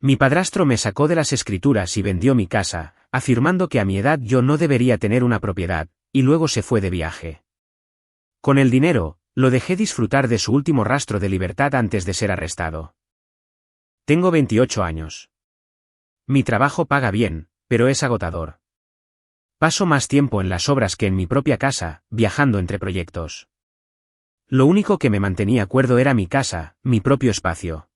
Mi padrastro me sacó de las escrituras y vendió mi casa, afirmando que a mi edad yo no debería tener una propiedad, y luego se fue de viaje. Con el dinero, lo dejé disfrutar de su último rastro de libertad antes de ser arrestado. Tengo 28 años. Mi trabajo paga bien, pero es agotador. Paso más tiempo en las obras que en mi propia casa, viajando entre proyectos. Lo único que me mantenía cuerdo era mi casa, mi propio espacio.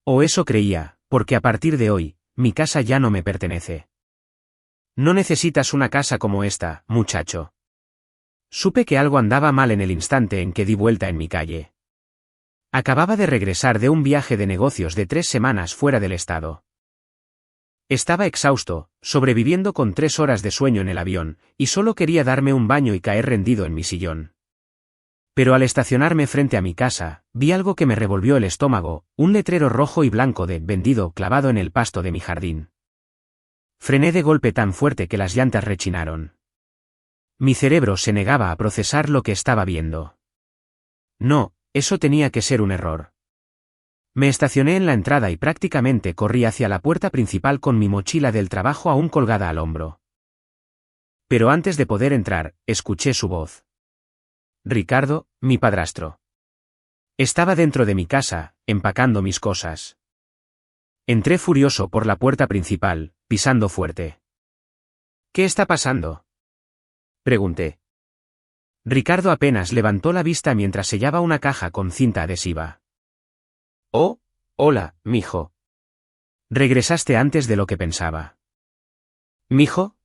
O eso creía, porque a partir de hoy, mi casa ya no me pertenece. No necesitas una casa como esta, muchacho. Supe que algo andaba mal en el instante en que di vuelta en mi calle. Acababa de regresar de un viaje de negocios de 3 semanas fuera del estado. Estaba exhausto, sobreviviendo con 3 horas de sueño en el avión, y solo quería darme un baño y caer rendido en mi sillón. Pero al estacionarme frente a mi casa, vi algo que me revolvió el estómago, un letrero rojo y blanco de «vendido» clavado en el pasto de mi jardín. Frené de golpe tan fuerte que las llantas rechinaron. Mi cerebro se negaba a procesar lo que estaba viendo. No, eso tenía que ser un error. Me estacioné en la entrada y prácticamente corrí hacia la puerta principal con mi mochila del trabajo aún colgada al hombro. Pero antes de poder entrar, escuché su voz. Ricardo, mi padrastro. Estaba dentro de mi casa, empacando mis cosas. Entré furioso por la puerta principal, pisando fuerte. ¿Qué está pasando?, pregunté. Ricardo apenas levantó la vista mientras sellaba una caja con cinta adhesiva. Oh, hola, mijo. Regresaste antes de lo que pensaba. ¿Mijo?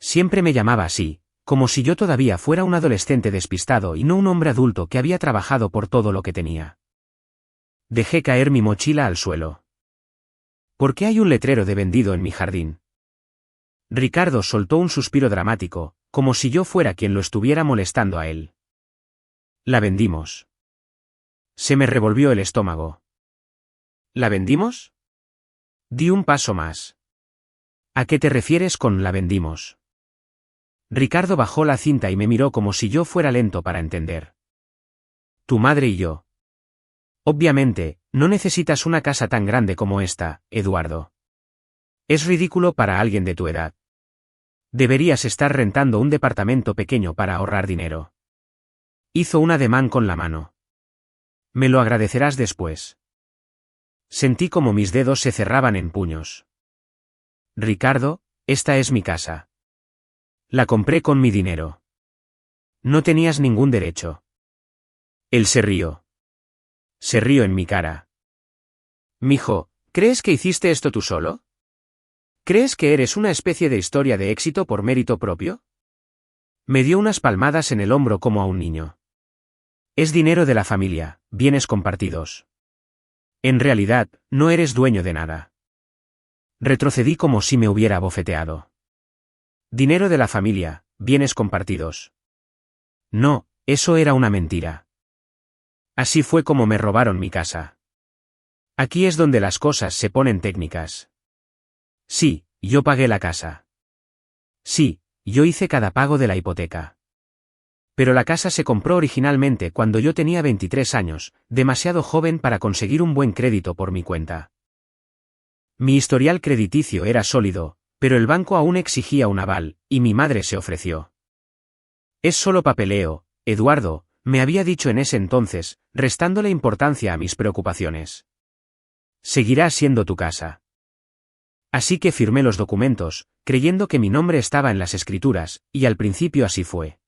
Siempre me llamaba así, como si yo todavía fuera un adolescente despistado y no un hombre adulto que había trabajado por todo lo que tenía. Dejé caer mi mochila al suelo. ¿Por qué hay un letrero de «vendido» en mi jardín? Ricardo soltó un suspiro dramático, como si yo fuera quien lo estuviera molestando a él. La vendimos. Se me revolvió el estómago. ¿La vendimos? Di un paso más. ¿A qué te refieres con «la vendimos»? Ricardo bajó la cinta y me miró como si yo fuera lento para entender. Tu madre y yo. Obviamente, no necesitas una casa tan grande como esta, Eduardo. Es ridículo para alguien de tu edad. Deberías estar rentando un departamento pequeño para ahorrar dinero. Hizo un ademán con la mano. Me lo agradecerás después. Sentí como mis dedos se cerraban en puños. Ricardo, esta es mi casa. La compré con mi dinero. No tenías ningún derecho. Él se rió. Se rió en mi cara. Mijo, ¿crees que hiciste esto tú solo? ¿Crees que eres una especie de historia de éxito por mérito propio? Me dio unas palmadas en el hombro como a un niño. Es dinero de la familia, bienes compartidos. En realidad, no eres dueño de nada. Retrocedí como si me hubiera abofeteado. Dinero de la familia, bienes compartidos. No, eso era una mentira. Así fue como me robaron mi casa. Aquí es donde las cosas se ponen técnicas. Sí, yo pagué la casa. Sí, yo hice cada pago de la hipoteca. Pero la casa se compró originalmente cuando yo tenía 23 años, demasiado joven para conseguir un buen crédito por mi cuenta. Mi historial crediticio era sólido, pero el banco aún exigía un aval, y mi madre se ofreció. Es solo papeleo, Eduardo, me había dicho en ese entonces, restándole importancia a mis preocupaciones. Seguirá siendo tu casa. Así que firmé los documentos, creyendo que mi nombre estaba en las escrituras, y al principio así fue.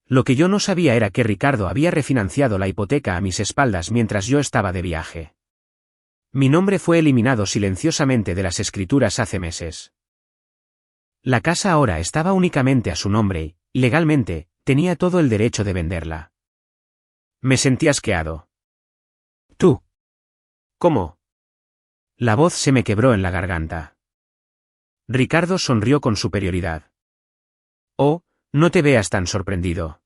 Lo que yo no sabía era que Ricardo había refinanciado la hipoteca a mis espaldas mientras yo estaba de viaje. Mi nombre fue eliminado silenciosamente de las escrituras hace meses. La casa ahora estaba únicamente a su nombre y, legalmente, tenía todo el derecho de venderla. Me sentí asqueado. ¿Tú? ¿Cómo? La voz se me quebró en la garganta. Ricardo sonrió con superioridad. Oh, no te veas tan sorprendido.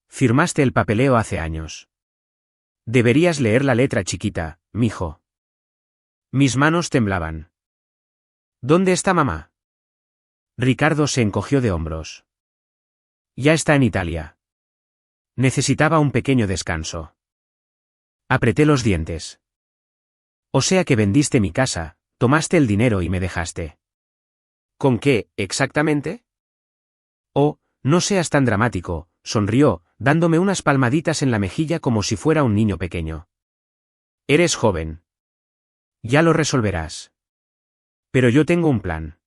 Firmaste el papeleo hace años. Deberías leer la letra chiquita, mijo. Mis manos temblaban. ¿Dónde está mamá? Ricardo se encogió de hombros. Ya está en Italia. Necesitaba un pequeño descanso. Apreté los dientes. O sea que vendiste mi casa, tomaste el dinero y me dejaste. ¿Con qué, exactamente? Oh, no seas tan dramático, sonrió, dándome unas palmaditas en la mejilla como si fuera un niño pequeño. Eres joven. Ya lo resolverás. Pero yo tengo un plan.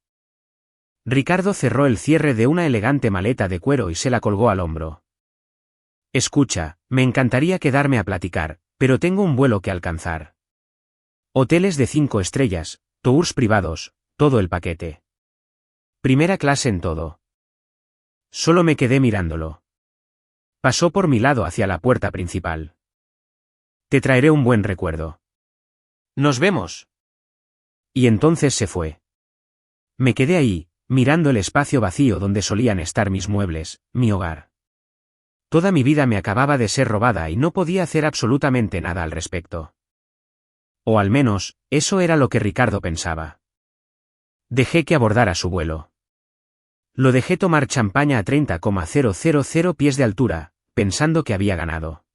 Ricardo cerró el cierre de una elegante maleta de cuero y se la colgó al hombro. Escucha, me encantaría quedarme a platicar, pero tengo un vuelo que alcanzar. Hoteles de 5 estrellas, tours privados, todo el paquete. Primera clase en todo. Solo me quedé mirándolo. Pasó por mi lado hacia la puerta principal. Te traeré un buen recuerdo. Nos vemos. Y entonces se fue. Me quedé ahí, mirando el espacio vacío donde solían estar mis muebles, mi hogar. Toda mi vida me acababa de ser robada y no podía hacer absolutamente nada al respecto. O al menos, eso era lo que Ricardo pensaba. Dejé que abordara su vuelo. Lo dejé tomar champaña a 30,000 pies de altura, pensando que había ganado.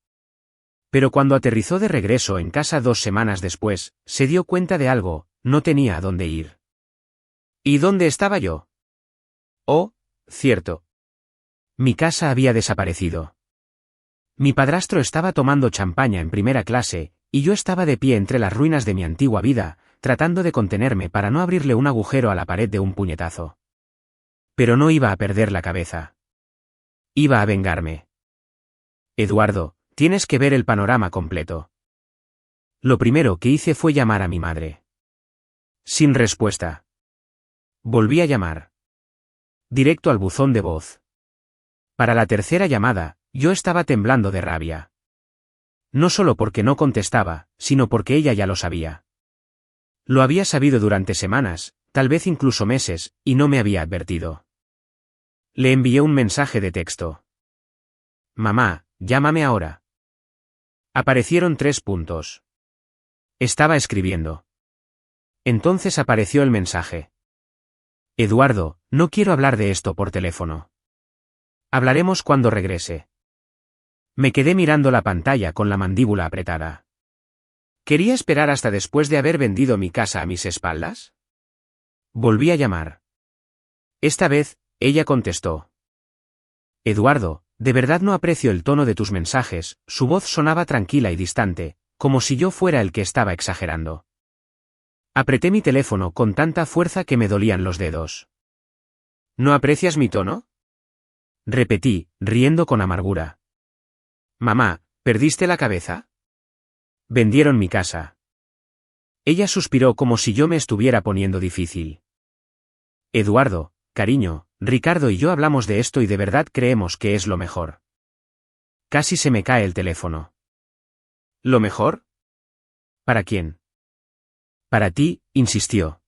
Pero cuando aterrizó de regreso en casa 2 semanas después, se dio cuenta de algo, no tenía a dónde ir. ¿Y dónde estaba yo? Oh, cierto. Mi casa había desaparecido. Mi padrastro estaba tomando champaña en primera clase, y yo estaba de pie entre las ruinas de mi antigua vida, tratando de contenerme para no abrirle un agujero a la pared de un puñetazo. Pero no iba a perder la cabeza. Iba a vengarme. Eduardo, tienes que ver el panorama completo. Lo primero que hice fue llamar a mi madre. Sin respuesta. Volví a llamar. Directo al buzón de voz. Para la tercera llamada, yo estaba temblando de rabia. No solo porque no contestaba, sino porque ella ya lo sabía. Lo había sabido durante semanas, tal vez incluso meses, y no me había advertido. Le envié un mensaje de texto. Mamá, llámame ahora. Aparecieron 3 puntos. Estaba escribiendo. Entonces apareció el mensaje. Eduardo, no quiero hablar de esto por teléfono. Hablaremos cuando regrese. Me quedé mirando la pantalla con la mandíbula apretada. ¿Quería esperar hasta después de haber vendido mi casa a mis espaldas? Volví a llamar. Esta vez, ella contestó. Eduardo, de verdad no aprecio el tono de tus mensajes, su voz sonaba tranquila y distante, como si yo fuera el que estaba exagerando. Apreté mi teléfono con tanta fuerza que me dolían los dedos. ¿No aprecias mi tono? Repetí, riendo con amargura. Mamá, ¿perdiste la cabeza? Vendieron mi casa. Ella suspiró como si yo me estuviera poniendo difícil. Eduardo, cariño, Ricardo y yo hablamos de esto y de verdad creemos que es lo mejor. Casi se me cae el teléfono. ¿Lo mejor? ¿Para quién? Para ti, insistió.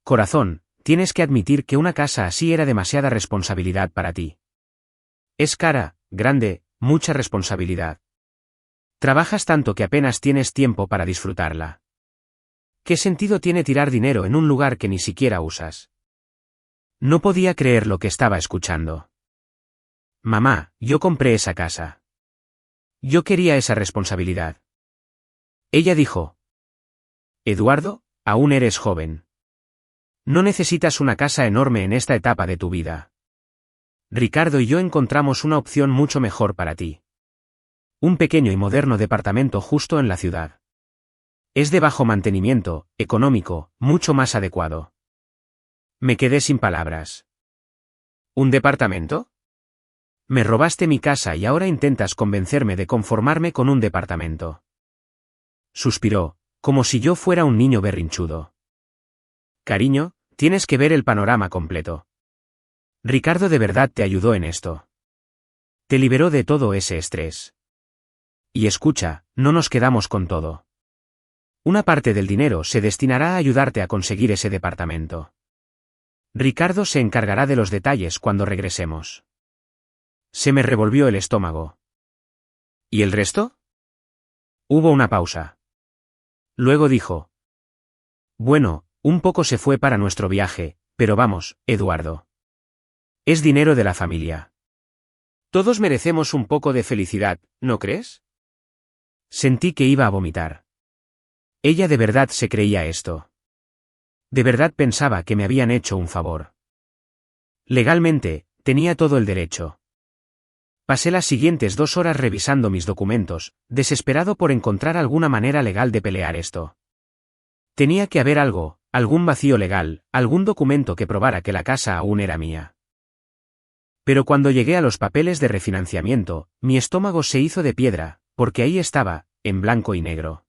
Corazón, tienes que admitir que una casa así era demasiada responsabilidad para ti. Es cara, grande, mucha responsabilidad. Trabajas tanto que apenas tienes tiempo para disfrutarla. ¿Qué sentido tiene tirar dinero en un lugar que ni siquiera usas? No podía creer lo que estaba escuchando. Mamá, yo compré esa casa. Yo quería esa responsabilidad. Ella dijo. Eduardo, aún eres joven. No necesitas una casa enorme en esta etapa de tu vida. Ricardo y yo encontramos una opción mucho mejor para ti. Un pequeño y moderno departamento justo en la ciudad. Es de bajo mantenimiento, económico, mucho más adecuado. Me quedé sin palabras. ¿Un departamento? Me robaste mi casa y ahora intentas convencerme de conformarme con un departamento. Suspiró, como si yo fuera un niño berrinchudo. Cariño, tienes que ver el panorama completo. Ricardo de verdad te ayudó en esto. Te liberó de todo ese estrés. Y escucha, no nos quedamos con todo. Una parte del dinero se destinará a ayudarte a conseguir ese departamento. Ricardo se encargará de los detalles cuando regresemos. Se me revolvió el estómago. ¿Y el resto? Hubo una pausa. Luego dijo. Bueno, un poco se fue para nuestro viaje, pero vamos, Eduardo. Es dinero de la familia. Todos merecemos un poco de felicidad, ¿no crees? Sentí que iba a vomitar. Ella de verdad se creía esto. De verdad pensaba que me habían hecho un favor. Legalmente, tenía todo el derecho. Pasé las siguientes 2 horas revisando mis documentos, desesperado por encontrar alguna manera legal de pelear esto. Tenía que haber algo, algún vacío legal, algún documento que probara que la casa aún era mía. Pero cuando llegué a los papeles de refinanciamiento, mi estómago se hizo de piedra, porque ahí estaba, en blanco y negro.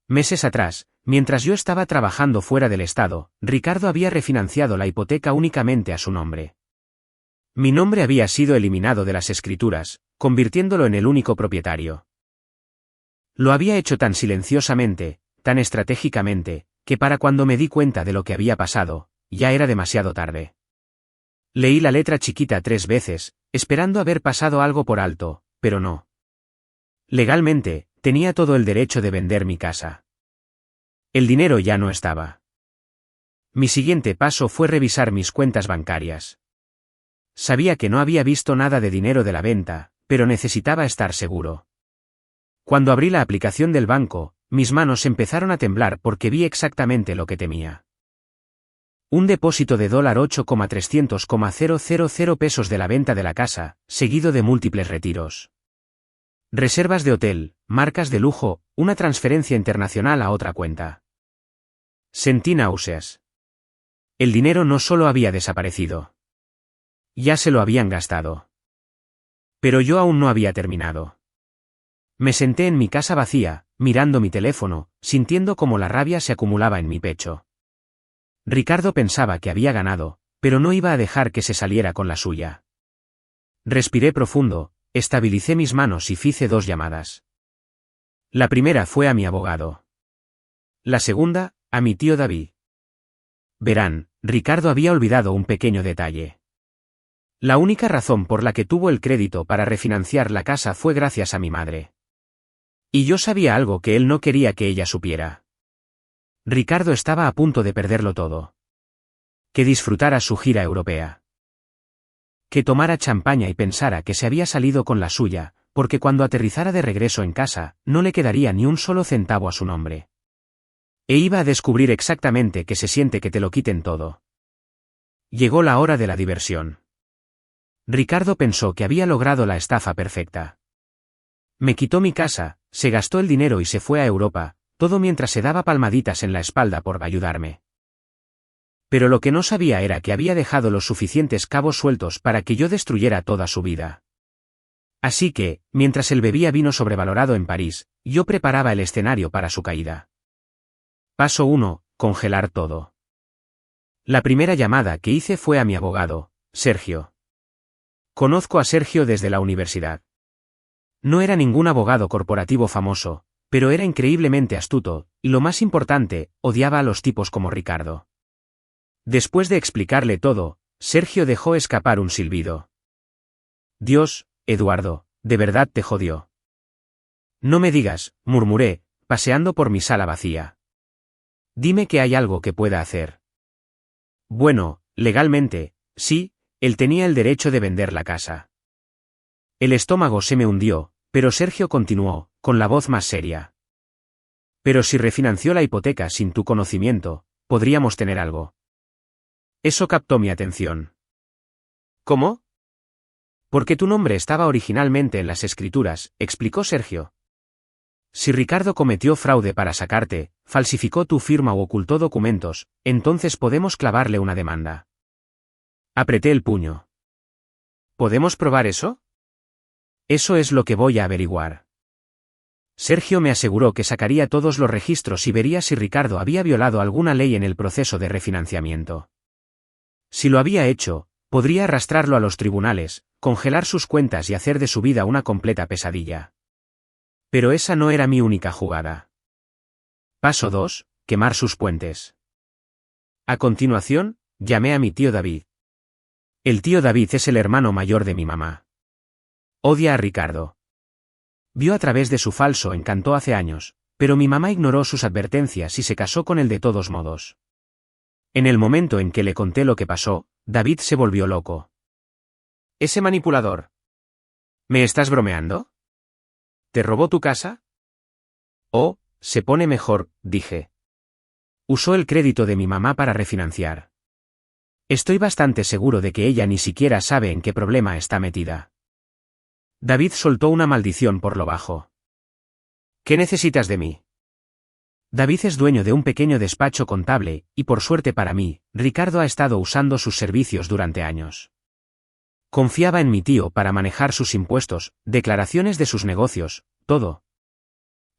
Meses atrás, mientras yo estaba trabajando fuera del estado, Ricardo había refinanciado la hipoteca únicamente a su nombre. Mi nombre había sido eliminado de las escrituras, convirtiéndolo en el único propietario. Lo había hecho tan silenciosamente, tan estratégicamente, que para cuando me di cuenta de lo que había pasado, ya era demasiado tarde. Leí la letra chiquita 3 veces, esperando haber pasado algo por alto, pero no. Legalmente, tenía todo el derecho de vender mi casa. El dinero ya no estaba. Mi siguiente paso fue revisar mis cuentas bancarias. Sabía que no había visto nada de dinero de la venta, pero necesitaba estar seguro. Cuando abrí la aplicación del banco, mis manos empezaron a temblar porque vi exactamente lo que temía. Un depósito de $8,300,000 pesos de la venta de la casa, seguido de múltiples retiros. Reservas de hotel, marcas de lujo, una transferencia internacional a otra cuenta. Sentí náuseas. El dinero no solo había desaparecido. Ya se lo habían gastado. Pero yo aún no había terminado. Me senté en mi casa vacía, mirando mi teléfono, sintiendo cómo la rabia se acumulaba en mi pecho. Ricardo pensaba que había ganado, pero no iba a dejar que se saliera con la suya. Respiré profundo, estabilicé mis manos y hice 2 llamadas. La primera fue a mi abogado. La segunda, a mi tío David. Verán, Ricardo había olvidado un pequeño detalle. La única razón por la que tuvo el crédito para refinanciar la casa fue gracias a mi madre. Y yo sabía algo que él no quería que ella supiera. Ricardo estaba a punto de perderlo todo. Que disfrutara su gira europea. Que tomara champaña y pensara que se había salido con la suya, porque cuando aterrizara de regreso en casa, no le quedaría ni un solo centavo a su nombre. E iba a descubrir exactamente qué se siente que te lo quiten todo. Llegó la hora de la diversión. Ricardo pensó que había logrado la estafa perfecta. Me quitó mi casa, se gastó el dinero y se fue a Europa, todo mientras se daba palmaditas en la espalda por ayudarme. Pero lo que no sabía era que había dejado los suficientes cabos sueltos para que yo destruyera toda su vida. Así que, mientras él bebía vino sobrevalorado en París, yo preparaba el escenario para su caída. Paso 1. Congelar todo. La primera llamada que hice fue a mi abogado, Sergio. Conozco a Sergio desde la universidad. No era ningún abogado corporativo famoso, pero era increíblemente astuto, y lo más importante, odiaba a los tipos como Ricardo. Después de explicarle todo, Sergio dejó escapar un silbido. Dios, Eduardo, de verdad te jodió. No me digas, murmuré, paseando por mi sala vacía. Dime que hay algo que pueda hacer. Bueno, legalmente, sí, él tenía el derecho de vender la casa. El estómago se me hundió, pero Sergio continuó, con la voz más seria. Pero si refinanció la hipoteca sin tu conocimiento, podríamos tener algo. Eso captó mi atención. ¿Cómo? Porque tu nombre estaba originalmente en las escrituras, explicó Sergio. Si Ricardo cometió fraude para sacarte, falsificó tu firma o ocultó documentos, entonces podemos clavarle una demanda. Apreté el puño. ¿Podemos probar eso? Eso es lo que voy a averiguar. Sergio me aseguró que sacaría todos los registros y vería si Ricardo había violado alguna ley en el proceso de refinanciamiento. Si lo había hecho, podría arrastrarlo a los tribunales, congelar sus cuentas y hacer de su vida una completa pesadilla. Pero esa no era mi única jugada. Paso 2. Quemar sus puentes. A continuación, llamé a mi tío David. El tío David es el hermano mayor de mi mamá. Odia a Ricardo. Vio a través de su falso encanto hace años, pero mi mamá ignoró sus advertencias y se casó con él de todos modos. En el momento en que le conté lo que pasó, David se volvió loco. ¿Ese manipulador? ¿Me estás bromeando? ¿Te robó tu casa? Oh, se pone mejor, dije. Usó el crédito de mi mamá para refinanciar. Estoy bastante seguro de que ella ni siquiera sabe en qué problema está metida. David soltó una maldición por lo bajo. ¿Qué necesitas de mí? David es dueño de un pequeño despacho contable, y por suerte para mí, Ricardo ha estado usando sus servicios durante años. Confiaba en mi tío para manejar sus impuestos, declaraciones de sus negocios, todo.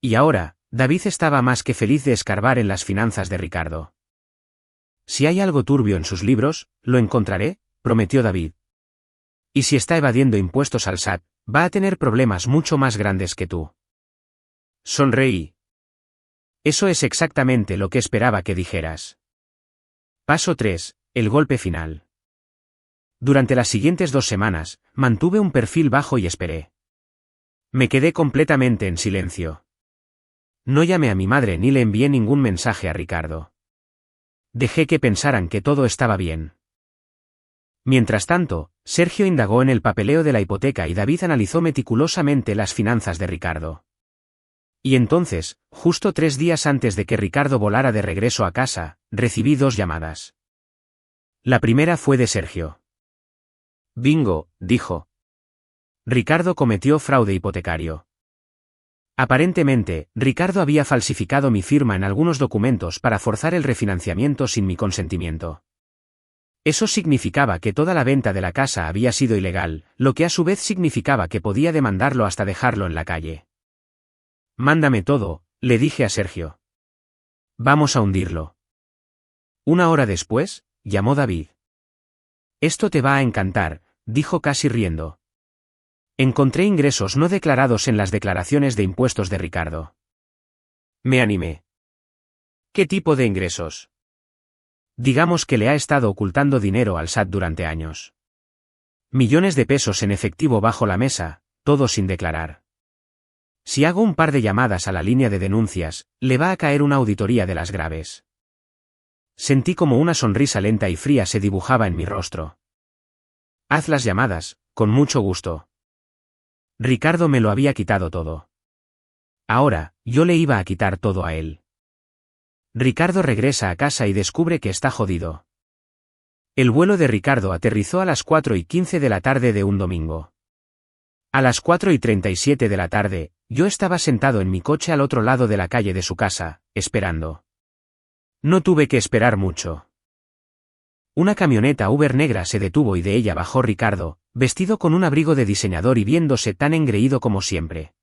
Y ahora, David estaba más que feliz de escarbar en las finanzas de Ricardo. Si hay algo turbio en sus libros, lo encontraré, prometió David. Y si está evadiendo impuestos al SAT, va a tener problemas mucho más grandes que tú. Sonreí. Eso es exactamente lo que esperaba que dijeras. Paso 3. El golpe final. Durante las siguientes 2 semanas, mantuve un perfil bajo y esperé. Me quedé completamente en silencio. No llamé a mi madre ni le envié ningún mensaje a Ricardo. Dejé que pensaran que todo estaba bien. Mientras tanto, Sergio indagó en el papeleo de la hipoteca y David analizó meticulosamente las finanzas de Ricardo. Y entonces, justo 3 días antes de que Ricardo volara de regreso a casa, recibí 2 llamadas. La primera fue de Sergio. Bingo, dijo. Ricardo cometió fraude hipotecario. Aparentemente, Ricardo había falsificado mi firma en algunos documentos para forzar el refinanciamiento sin mi consentimiento. Eso significaba que toda la venta de la casa había sido ilegal, lo que a su vez significaba que podía demandarlo hasta dejarlo en la calle. Mándame todo, le dije a Sergio. Vamos a hundirlo. 1 hora después, llamó David. Esto te va a encantar, dijo casi riendo. Encontré ingresos no declarados en las declaraciones de impuestos de Ricardo. Me animé. ¿Qué tipo de ingresos? Digamos que le ha estado ocultando dinero al SAT durante años. Millones de pesos en efectivo bajo la mesa, todo sin declarar. Si hago un par de llamadas a la línea de denuncias, le va a caer una auditoría de las graves. Sentí como una sonrisa lenta y fría se dibujaba en mi rostro. Haz las llamadas, con mucho gusto. Ricardo me lo había quitado todo. Ahora, yo le iba a quitar todo a él. Ricardo regresa a casa y descubre que está jodido. El vuelo de Ricardo aterrizó a las 4:15 de la tarde de un domingo. A las 4:37 de la tarde, yo estaba sentado en mi coche al otro lado de la calle de su casa, esperando. No tuve que esperar mucho. Una camioneta Uber negra se detuvo y de ella bajó Ricardo, vestido con un abrigo de diseñador y viéndose tan engreído como siempre.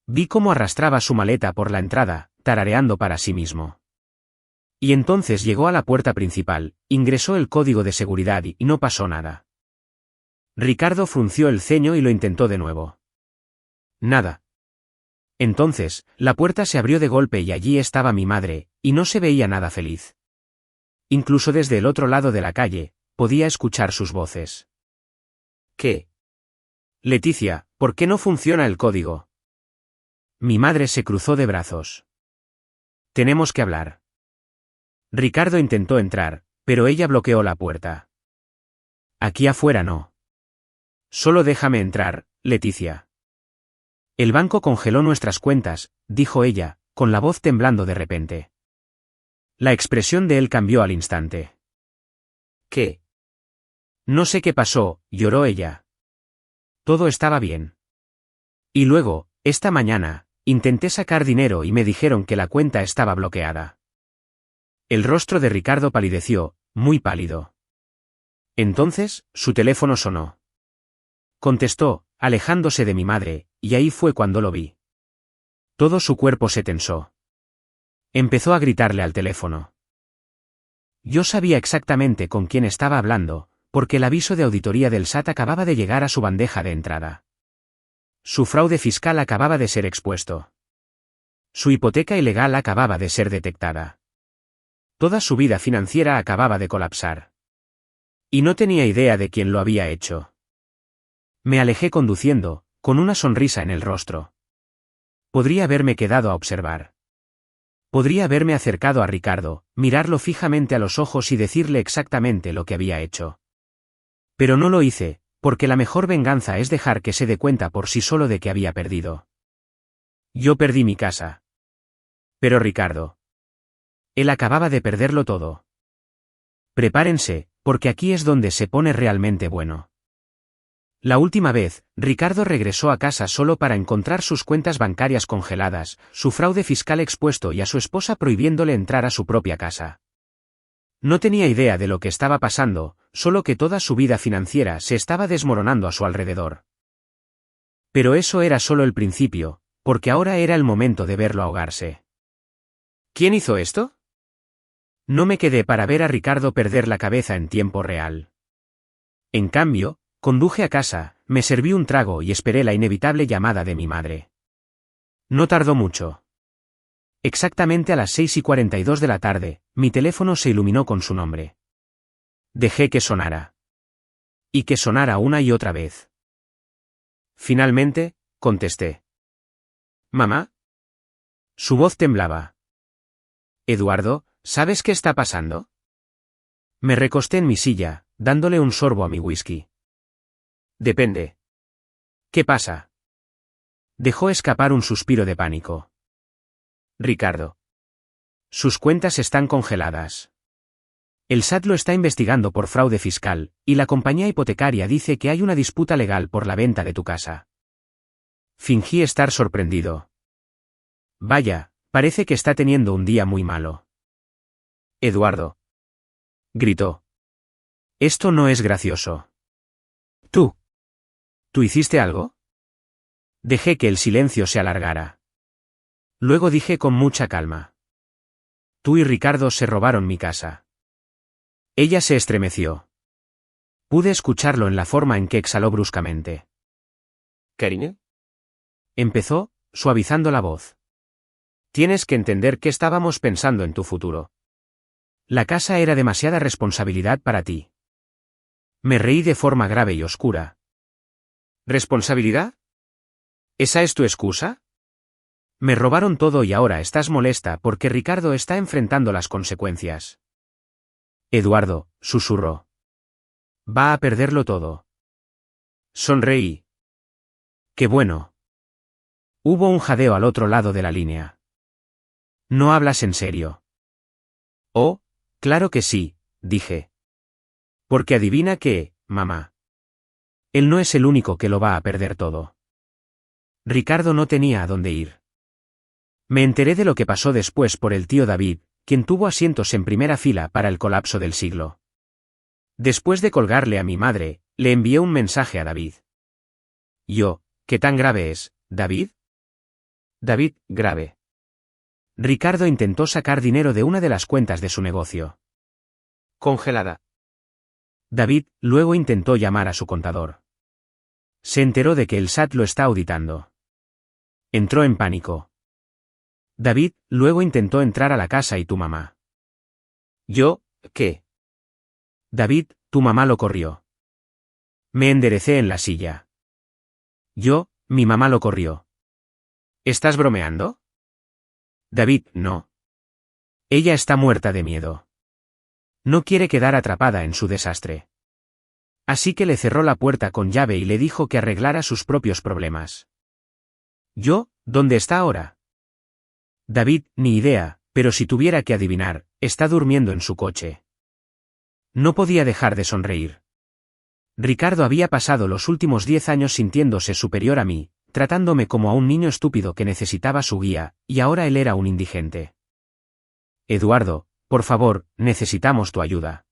Vi cómo arrastraba su maleta por la entrada, tarareando para sí mismo. Y entonces llegó a la puerta principal, ingresó el código de seguridad y no pasó nada. Ricardo frunció el ceño y lo intentó de nuevo. Nada. Entonces, la puerta se abrió de golpe y allí estaba mi madre, y no se veía nada feliz. Incluso desde el otro lado de la calle, podía escuchar sus voces. ¿Qué? Leticia, ¿por qué no funciona el código? Mi madre se cruzó de brazos. Tenemos que hablar. Ricardo intentó entrar, pero ella bloqueó la puerta. Aquí afuera no. Solo déjame entrar, Leticia. El banco congeló nuestras cuentas, dijo ella, con la voz temblando de repente. La expresión de él cambió al instante. ¿Qué? No sé qué pasó, lloró ella. Todo estaba bien. Y luego, esta mañana, intenté sacar dinero y me dijeron que la cuenta estaba bloqueada. El rostro de Ricardo palideció, muy pálido. Entonces, su teléfono sonó. Contestó, alejándose de mi madre, y ahí fue cuando lo vi. Todo su cuerpo se tensó. Empezó a gritarle al teléfono. Yo sabía exactamente con quién estaba hablando, porque el aviso de auditoría del SAT acababa de llegar a su bandeja de entrada. Su fraude fiscal acababa de ser expuesto. Su hipoteca ilegal acababa de ser detectada. Toda su vida financiera acababa de colapsar. Y no tenía idea de quién lo había hecho. Me alejé conduciendo, con una sonrisa en el rostro. Podría haberme quedado a observar. Podría haberme acercado a Ricardo, mirarlo fijamente a los ojos y decirle exactamente lo que había hecho. Pero no lo hice, porque la mejor venganza es dejar que se dé cuenta por sí solo de que había perdido. Yo perdí mi casa. Pero Ricardo. Él acababa de perderlo todo. Prepárense, porque aquí es donde se pone realmente bueno. La última vez, Ricardo regresó a casa solo para encontrar sus cuentas bancarias congeladas, su fraude fiscal expuesto y a su esposa prohibiéndole entrar a su propia casa. No tenía idea de lo que estaba pasando, solo que toda su vida financiera se estaba desmoronando a su alrededor. Pero eso era solo el principio, porque ahora era el momento de verlo ahogarse. ¿Quién hizo esto? No me quedé para ver a Ricardo perder la cabeza en tiempo real. En cambio, conduje a casa, me serví un trago y esperé la inevitable llamada de mi madre. No tardó mucho. Exactamente a las 6:42 de la tarde, mi teléfono se iluminó con su nombre. Dejé que sonara. Y que sonara una y otra vez. Finalmente, contesté. ¿Mamá? Su voz temblaba. Eduardo, ¿sabes qué está pasando? Me recosté en mi silla, dándole un sorbo a mi whisky. Depende. ¿Qué pasa? Dejó escapar un suspiro de pánico. Ricardo. Sus cuentas están congeladas. El SAT lo está investigando por fraude fiscal, y la compañía hipotecaria dice que hay una disputa legal por la venta de tu casa. Fingí estar sorprendido. Vaya, parece que está teniendo un día muy malo. Eduardo. Gritó. Esto no es gracioso. ¿Tú hiciste algo? Dejé que el silencio se alargara. Luego dije con mucha calma. Tú y Ricardo se robaron mi casa. Ella se estremeció. Pude escucharlo en la forma en que exhaló bruscamente. ¿Karine? Empezó, suavizando la voz. Tienes que entender que estábamos pensando en tu futuro. La casa era demasiada responsabilidad para ti. Me reí de forma grave y oscura. ¿Responsabilidad? ¿Esa es tu excusa? Me robaron todo y ahora estás molesta porque Ricardo está enfrentando las consecuencias. Eduardo, susurró. Va a perderlo todo. Sonreí. Qué bueno. Hubo un jadeo al otro lado de la línea. ¿No hablas en serio? Oh, claro que sí, dije. Porque adivina qué, mamá. Él no es el único que lo va a perder todo. Ricardo no tenía a dónde ir. Me enteré de lo que pasó después por el tío David, quien tuvo asientos en primera fila para el colapso del siglo. Después de colgarle a mi madre, le envié un mensaje a David. Yo, ¿qué tan grave es, David? David, grave. Ricardo intentó sacar dinero de una de las cuentas de su negocio. Congelada. David luego intentó llamar a su contador. Se enteró de que el SAT lo está auditando. Entró en pánico. David luego intentó entrar a la casa y tu mamá. ¿Yo, qué? David, tu mamá lo corrió. Me enderecé en la silla. Mi mamá lo corrió. ¿Estás bromeando? David, no. Ella está muerta de miedo. No quiere quedar atrapada en su desastre. Así que le cerró la puerta con llave y le dijo que arreglara sus propios problemas. ¿Dónde está ahora? David, ni idea, pero si tuviera que adivinar, está durmiendo en su coche. No podía dejar de sonreír. Ricardo había pasado los últimos 10 años sintiéndose superior a mí, tratándome como a un niño estúpido que necesitaba su guía, y ahora él era un indigente. Eduardo, por favor, necesitamos tu ayuda.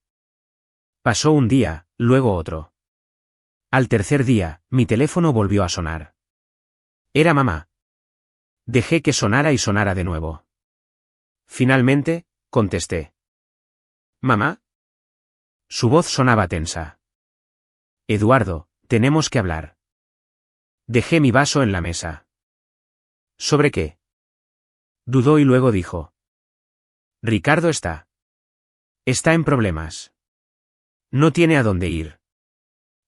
Pasó un día, luego otro. Al tercer día, mi teléfono volvió a sonar. Era mamá. Dejé que sonara y sonara de nuevo. Finalmente, contesté. ¿Mamá? Su voz sonaba tensa. Eduardo, tenemos que hablar. Dejé mi vaso en la mesa. ¿Sobre qué? Dudó y luego dijo. Ricardo está en problemas. No tiene a dónde ir.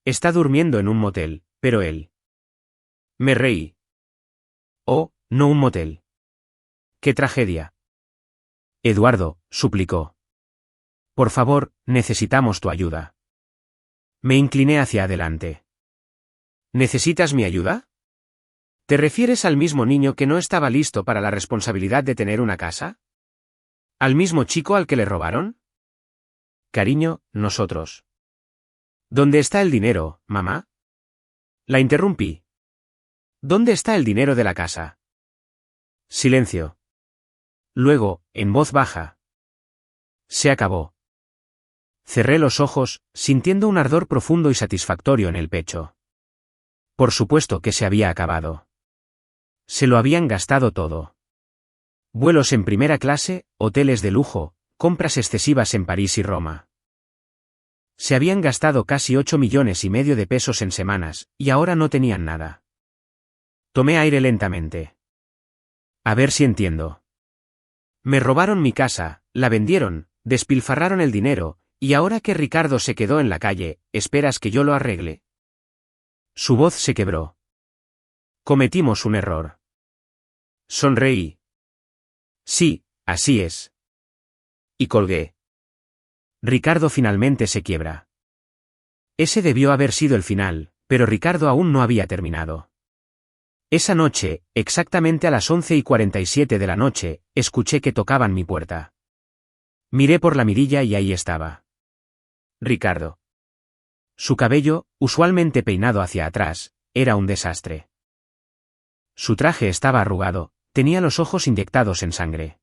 Está durmiendo en un motel, pero él. Me reí. Oh, no un motel. ¡Qué tragedia! Eduardo, suplicó. Por favor, necesitamos tu ayuda. Me incliné hacia adelante. ¿Necesitas mi ayuda? ¿Te refieres al mismo niño que no estaba listo para la responsabilidad de tener una casa? ¿Al mismo chico al que le robaron? Cariño, nosotros. ¿Dónde está el dinero, mamá? La interrumpí. ¿Dónde está el dinero de la casa? Silencio. Luego, en voz baja. Se acabó. Cerré los ojos, sintiendo un ardor profundo y satisfactorio en el pecho. Por supuesto que se había acabado. Se lo habían gastado todo. Vuelos en primera clase, hoteles de lujo, compras excesivas en París y Roma. Se habían gastado casi 8,5 millones de pesos en semanas, y ahora no tenían nada. Tomé aire lentamente. A ver si entiendo. Me robaron mi casa, la vendieron, despilfarraron el dinero, y ahora que Ricardo se quedó en la calle, ¿esperas que yo lo arregle? Su voz se quebró. Cometimos un error. Sonreí. Sí, así es. Y colgué. Ricardo finalmente se quiebra. Ese debió haber sido el final, pero Ricardo aún no había terminado. Esa noche, exactamente a las 11:47 de la noche, escuché que tocaban mi puerta. Miré por la mirilla y ahí estaba. Ricardo. Su cabello, usualmente peinado hacia atrás, era un desastre. Su traje estaba arrugado, tenía los ojos inyectados en sangre.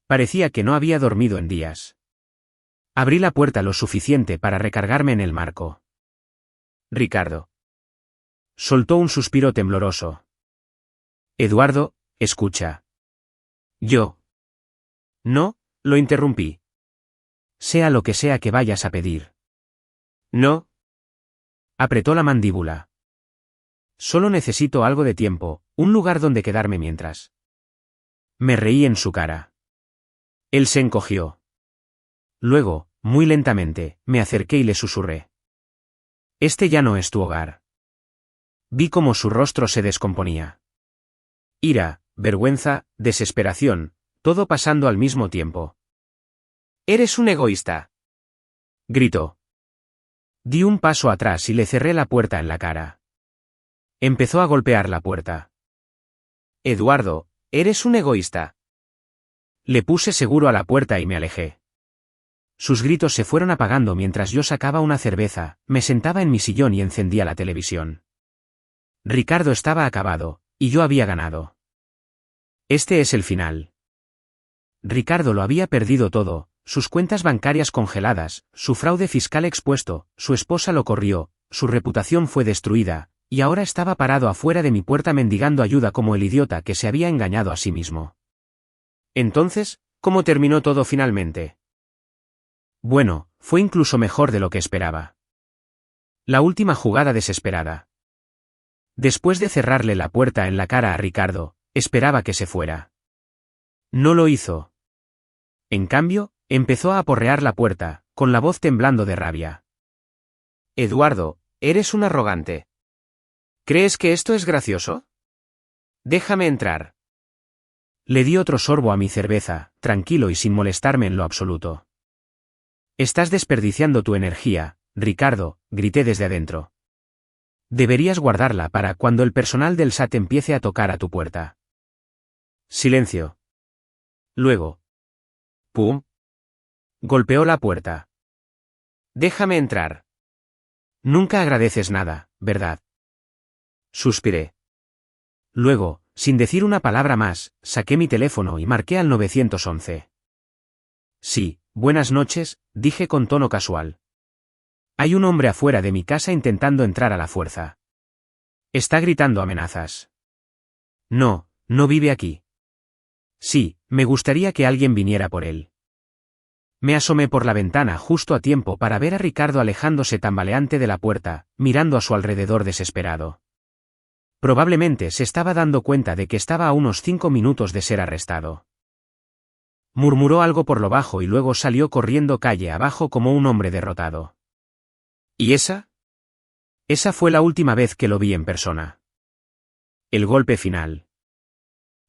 Parecía que no había dormido en días. Abrí la puerta lo suficiente para recargarme en el marco. Ricardo. Soltó un suspiro tembloroso. Eduardo, escucha. Yo. No, lo interrumpí. Sea lo que sea que vayas a pedir. No. Apretó la mandíbula. Solo necesito algo de tiempo, un lugar donde quedarme mientras. Me reí en su cara. Él se encogió. Luego, muy lentamente, me acerqué y le susurré. Este ya no es tu hogar. Vi cómo su rostro se descomponía. Ira, vergüenza, desesperación, todo pasando al mismo tiempo. Eres un egoísta. Gritó. Di un paso atrás y le cerré la puerta en la cara. Empezó a golpear la puerta. Eduardo, eres un egoísta. Le puse seguro a la puerta y me alejé. Sus gritos se fueron apagando mientras yo sacaba una cerveza, me sentaba en mi sillón y encendía la televisión. Ricardo estaba acabado, y yo había ganado. Este es el final. Ricardo lo había perdido todo, sus cuentas bancarias congeladas, su fraude fiscal expuesto, su esposa lo corrió, su reputación fue destruida, y ahora estaba parado afuera de mi puerta mendigando ayuda como el idiota que se había engañado a sí mismo. Entonces, ¿cómo terminó todo finalmente? Bueno, fue incluso mejor de lo que esperaba. La última jugada desesperada. Después de cerrarle la puerta en la cara a Ricardo, esperaba que se fuera. No lo hizo. En cambio, empezó a aporrear la puerta, con la voz temblando de rabia. Eduardo, eres un arrogante. ¿Crees que esto es gracioso? Déjame entrar. Le di otro sorbo a mi cerveza, tranquilo y sin molestarme en lo absoluto. Estás desperdiciando tu energía, Ricardo, grité desde adentro. Deberías guardarla para cuando el personal del SAT empiece a tocar a tu puerta. Silencio. Luego. ¡Pum! Golpeó la puerta. Déjame entrar. Nunca agradeces nada, ¿verdad? Suspiré. Luego, sin decir una palabra más, saqué mi teléfono y marqué al 911. Sí, buenas noches, dije con tono casual. Hay un hombre afuera de mi casa intentando entrar a la fuerza. Está gritando amenazas. No, no vive aquí. Sí, me gustaría que alguien viniera por él. Me asomé por la ventana justo a tiempo para ver a Ricardo alejándose tambaleante de la puerta, mirando a su alrededor desesperado. Probablemente se estaba dando cuenta de que estaba a unos 5 minutos de ser arrestado. Murmuró algo por lo bajo y luego salió corriendo calle abajo como un hombre derrotado. ¿Y esa? Esa fue la última vez que lo vi en persona. El golpe final.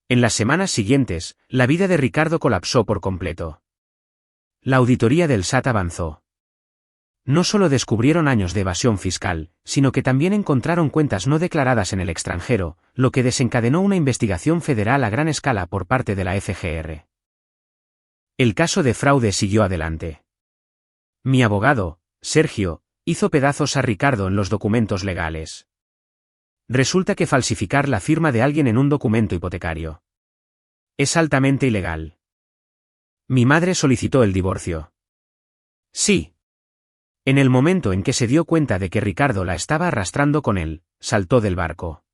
En las semanas siguientes, la vida de Ricardo colapsó por completo. La auditoría del SAT avanzó. No solo descubrieron años de evasión fiscal, sino que también encontraron cuentas no declaradas en el extranjero, lo que desencadenó una investigación federal a gran escala por parte de la FGR. El caso de fraude siguió adelante. Mi abogado, Sergio, hizo pedazos a Ricardo en los documentos legales. Resulta que falsificar la firma de alguien en un documento hipotecario es altamente ilegal. Mi madre solicitó el divorcio. Sí. En el momento en que se dio cuenta de que Ricardo la estaba arrastrando con él, saltó del barco.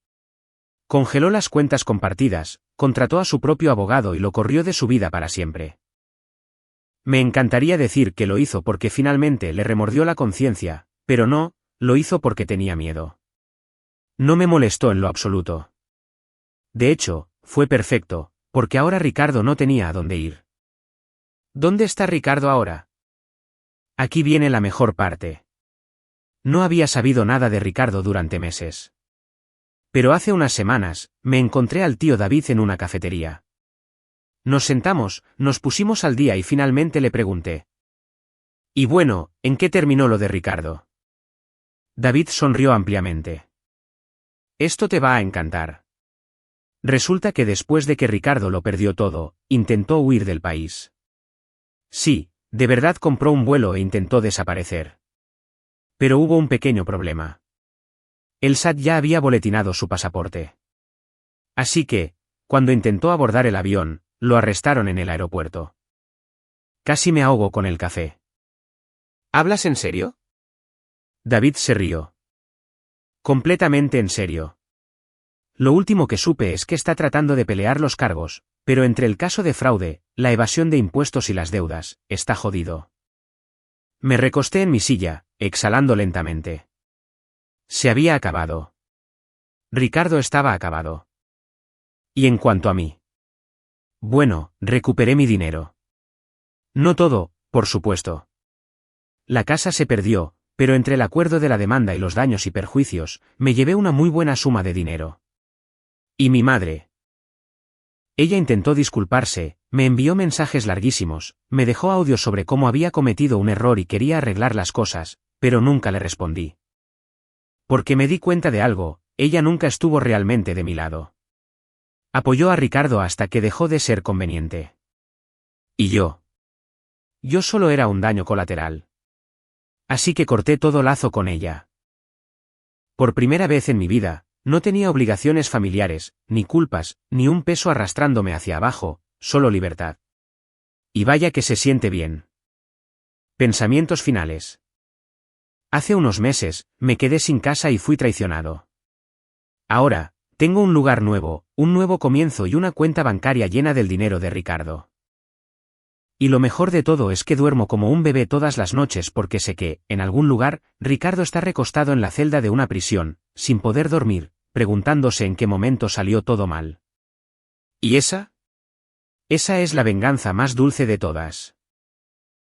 Congeló las cuentas compartidas, contrató a su propio abogado y lo corrió de su vida para siempre. Me encantaría decir que lo hizo porque finalmente le remordió la conciencia, pero no, lo hizo porque tenía miedo. No me molestó en lo absoluto. De hecho, fue perfecto, porque ahora Ricardo no tenía a dónde ir. ¿Dónde está Ricardo ahora? Aquí viene la mejor parte. No había sabido nada de Ricardo durante meses. Pero hace unas semanas, me encontré al tío David en una cafetería. Nos sentamos, nos pusimos al día y finalmente le pregunté. Y bueno, ¿en qué terminó lo de Ricardo? David sonrió ampliamente. Esto te va a encantar. Resulta que después de que Ricardo lo perdió todo, intentó huir del país. Sí, de verdad compró un vuelo e intentó desaparecer. Pero hubo un pequeño problema. El SAT ya había boletinado su pasaporte. Así que, cuando intentó abordar el avión, lo arrestaron en el aeropuerto. Casi me ahogo con el café. ¿Hablas en serio? David se rió. Completamente en serio. Lo último que supe es que está tratando de pelear los cargos, pero entre el caso de fraude, la evasión de impuestos y las deudas, está jodido. Me recosté en mi silla, exhalando lentamente. Se había acabado. Ricardo estaba acabado. Y en cuanto a mí. Bueno, recuperé mi dinero. No todo, por supuesto. La casa se perdió, pero entre el acuerdo de la demanda y los daños y perjuicios, me llevé una muy buena suma de dinero. ¿Y mi madre? Ella intentó disculparse, me envió mensajes larguísimos, me dejó audios sobre cómo había cometido un error y quería arreglar las cosas, pero nunca le respondí. Porque me di cuenta de algo, ella nunca estuvo realmente de mi lado. Apoyó a Ricardo hasta que dejó de ser conveniente. ¿Y yo? Yo solo era un daño colateral. Así que corté todo lazo con ella. Por primera vez en mi vida, no tenía obligaciones familiares, ni culpas, ni un peso arrastrándome hacia abajo, solo libertad. Y vaya que se siente bien. Pensamientos finales. Hace unos meses, me quedé sin casa y fui traicionado. Ahora, tengo un lugar nuevo, un nuevo comienzo y una cuenta bancaria llena del dinero de Ricardo. Y lo mejor de todo es que duermo como un bebé todas las noches porque sé que, en algún lugar, Ricardo está recostado en la celda de una prisión, sin poder dormir, preguntándose en qué momento salió todo mal. ¿Y esa? Esa es la venganza más dulce de todas.